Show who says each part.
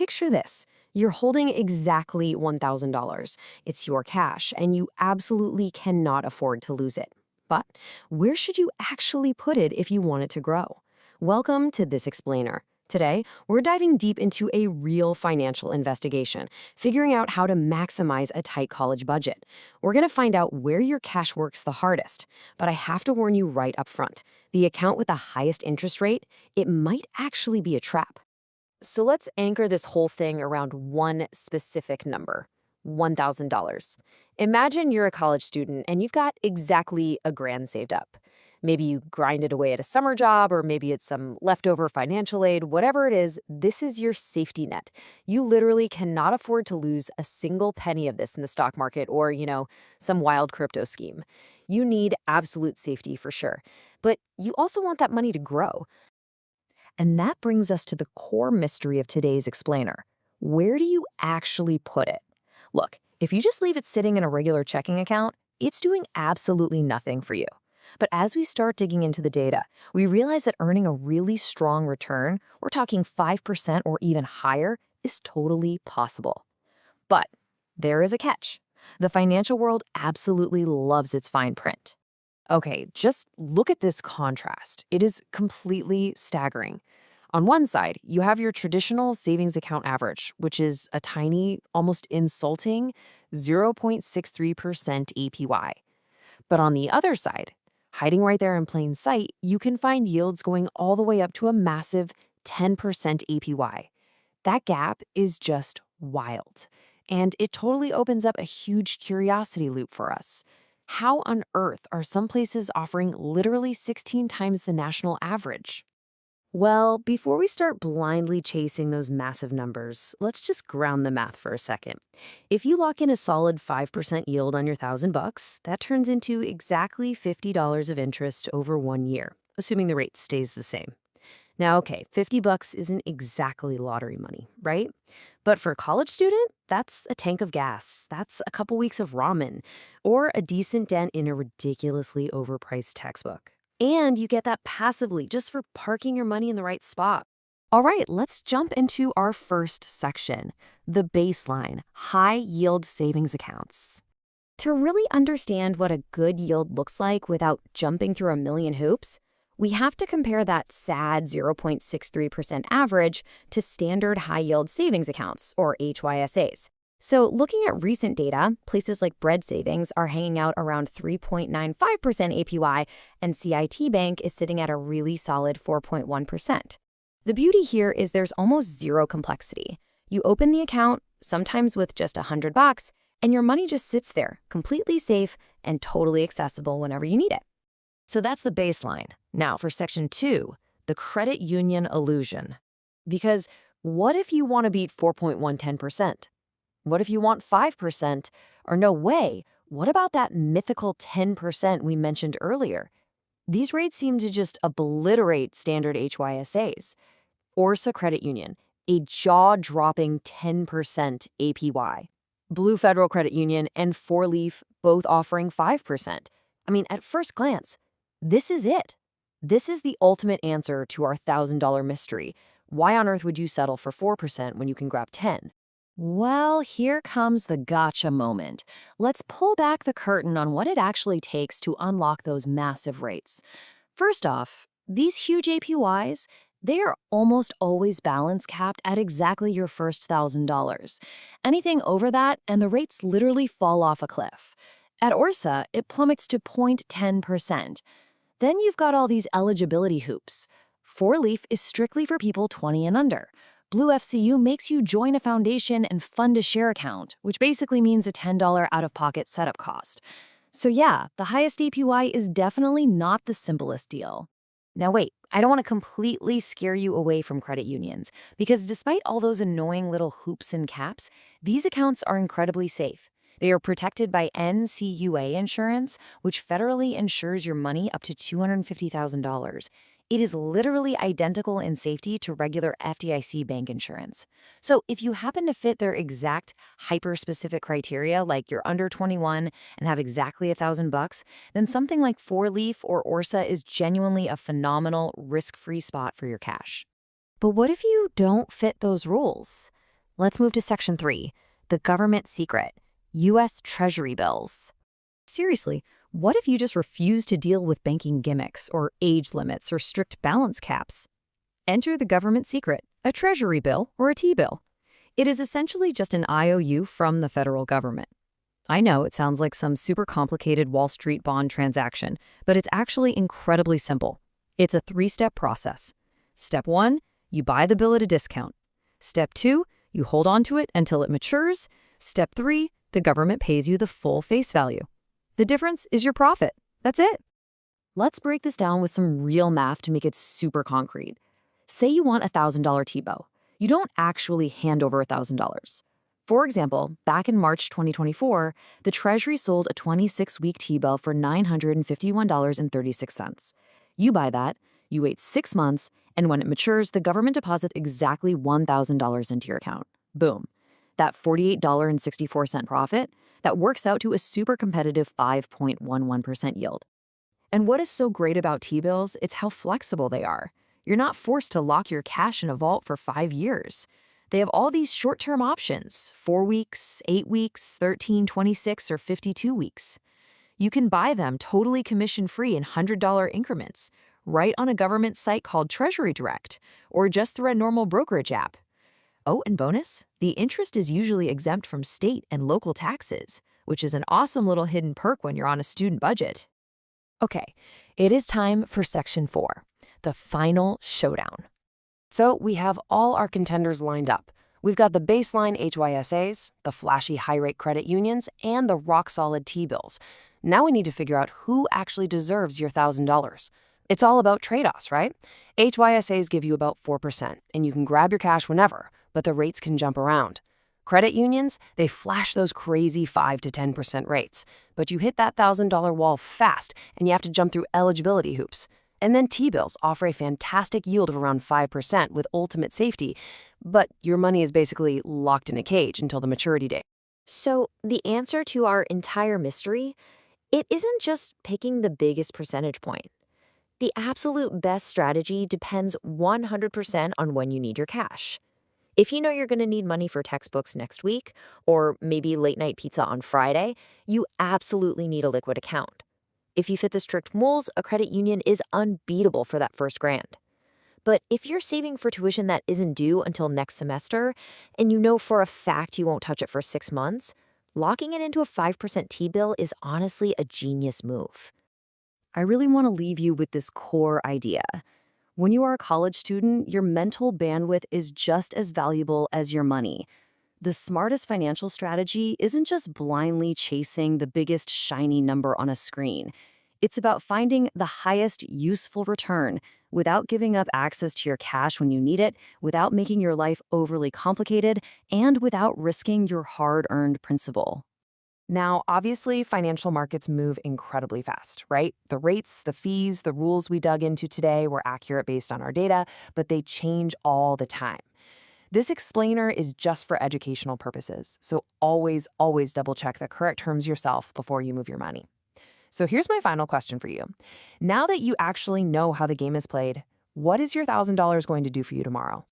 Speaker 1: picture this. You're holding exactly $1,000. It's your cash, and you absolutely cannot afford to lose it. But where should you actually put it if you want it to grow? Welcome to This Explainer. Today, we're diving deep into a real financial investigation, figuring out how to maximize a tight college budget. We're going to find out where your cash works the hardest. But I have to warn you right up front. The account with the highest interest rate, it might actually be a trap. So let's anchor this whole thing around one specific number, $1,000. Imagine you're a college student and you've got exactly $1,000 saved up. Maybe you grind it away at a summer job, or maybe it's some leftover financial aid. Whatever it is, this is your safety net. You literally cannot afford to lose a single penny of this in the stock market or, some wild crypto scheme. You need absolute safety for sure. But you also want that money to grow. And that brings us to the core mystery of today's explainer. Where do you actually put it? Look, if you just leave it sitting in a regular checking account, it's doing absolutely nothing for you. But as we start digging into the data, we realize that earning a really strong return, we're talking 5% or even higher, is totally possible. But there is a catch. The financial world absolutely loves its fine print. Okay, just look at this contrast. It is completely staggering. On one side, you have your traditional savings account average, which is a tiny, almost insulting 0.63% APY. But on the other side, hiding right there in plain sight, you can find yields going all the way up to a massive 10% APY. That gap is just wild. And it totally opens up a huge curiosity loop for us. How on earth are some places offering literally 16 times the national average? Well, before we start blindly chasing those massive numbers, let's just ground the math for a second. If you lock in a solid 5% yield on your $1,000, that turns into exactly $50 of interest over 1 year, assuming the rate stays the same. Now, okay, $50 isn't exactly lottery money, right? But for a college student, that's a tank of gas. That's a couple weeks of ramen, or a decent dent in a ridiculously overpriced textbook. And you get that passively just for parking your money in the right spot. All right, let's jump into our first section, the baseline, high-yield savings accounts. To really understand what a good yield looks like without jumping through a million hoops, we have to compare that sad 0.63% average to standard high-yield savings accounts, or HYSAs. So looking at recent data, places like Bread Savings are hanging out around 3.95% APY, and CIT Bank is sitting at a really solid 4.1%. The beauty here is there's almost zero complexity. You open the account, sometimes with just $100, and your money just sits there, completely safe and totally accessible whenever you need it. So that's the baseline. Now for section 2, the credit union illusion. Because what if you want to beat 4.110%? What if you want 5%? Or no way, what about that mythical 10% we mentioned earlier? These rates seem to just obliterate standard HYSAs. HYSA Credit Union, a jaw-dropping 10% APY. Blue Federal Credit Union and Four Leaf both offering 5%. I mean, at first glance, this is it. This is the ultimate answer to our $1,000 mystery. Why on earth would you settle for 4% when you can grab 10? Well, here comes the gotcha moment. Let's pull back the curtain on what it actually takes to unlock those massive rates. First off, these huge APYs, they are almost always balance capped at exactly your first $1,000. Anything over that, and the rates literally fall off a cliff. At HYSA, it plummets to 0.10%. Then you've got all these eligibility hoops. Four Leaf is strictly for people 20 and under. Blue FCU makes you join a foundation and fund a share account, which basically means a $10 out-of-pocket setup cost. So yeah, the highest APY is definitely not the simplest deal. Now wait, I don't want to completely scare you away from credit unions, because despite all those annoying little hoops and caps, these accounts are incredibly safe. They are protected by NCUA insurance, which federally insures your money up to $250,000. It is literally identical in safety to regular FDIC bank insurance. So if you happen to fit their exact hyper-specific criteria, like you're under 21 and have exactly $1,000, then something like Four Leaf or HYSA is genuinely a phenomenal risk-free spot for your cash. But what if you don't fit those rules? Let's move to Section 3, the government secret, U.S. Treasury Bills. Seriously, what if you just refuse to deal with banking gimmicks or age limits or strict balance caps? Enter the government secret, a Treasury bill or a T-bill. It is essentially just an IOU from the federal government. I know it sounds like some super complicated Wall Street bond transaction, but it's actually incredibly simple. It's a 3-step process. Step 1, you buy the bill at a discount. Step 2, you hold on to it until it matures. Step 3, the government pays you the full face value. The difference is your profit. That's it. Let's break this down with some real math to make it super concrete. Say you want a $1,000 T-bill. You don't actually hand over $1,000. For example, back in March 2024, the Treasury sold a 26-week T-bill for $951.36. You buy that, you wait 6 months, and when it matures, the government deposits exactly $1,000 into your account. Boom. That $48.64 profit, that works out to a super competitive 5.11% yield. And what is so great about T-bills, it's how flexible they are. You're not forced to lock your cash in a vault for 5 years. They have all these short-term options, 4 weeks, 8 weeks, 13, 26, or 52 weeks. You can buy them totally commission-free in $100 increments, right on a government site called Treasury Direct, or just through a normal brokerage app. Oh, and bonus, the interest is usually exempt from state and local taxes, which is an awesome little hidden perk when you're on a student budget. Okay, it is time for Section 4, the final showdown. So we have all our contenders lined up. We've got the baseline HYSAs, the flashy high-rate credit unions, and the rock-solid T-bills. Now we need to figure out who actually deserves your $1,000. It's all about trade-offs, right? HYSAs give you about 4%, and you can grab your cash whenever, but the rates can jump around. Credit unions, they flash those crazy 5 to 10% rates, but you hit that $1,000 wall fast, and you have to jump through eligibility hoops. And then T-bills offer a fantastic yield of around 5% with ultimate safety, but your money is basically locked in a cage until the maturity date.
Speaker 2: So the answer to our entire mystery, it isn't just picking the biggest percentage point. The absolute best strategy depends 100% on when you need your cash. If you know you're going to need money for textbooks next week, or maybe late-night pizza on Friday, you absolutely need a liquid account. If you fit the strict moles, a credit union is unbeatable for that first grand. But if you're saving for tuition that isn't due until next semester, and you know for a fact you won't touch it for 6 months, locking it into a 5% T-bill is honestly a genius move.
Speaker 1: I really want to leave you with this core idea. When you are a college student, your mental bandwidth is just as valuable as your money. The smartest financial strategy isn't just blindly chasing the biggest shiny number on a screen. It's about finding the highest useful return without giving up access to your cash when you need it, without making your life overly complicated, and without risking your hard-earned principal. Now, obviously, financial markets move incredibly fast, right? The rates, the fees, the rules we dug into today were accurate based on our data, but they change all the time. This explainer is just for educational purposes, so always double-check the correct terms yourself before you move your money. So here's my final question for you. Now that you actually know how the game is played, what is your $1,000 going to do for you tomorrow?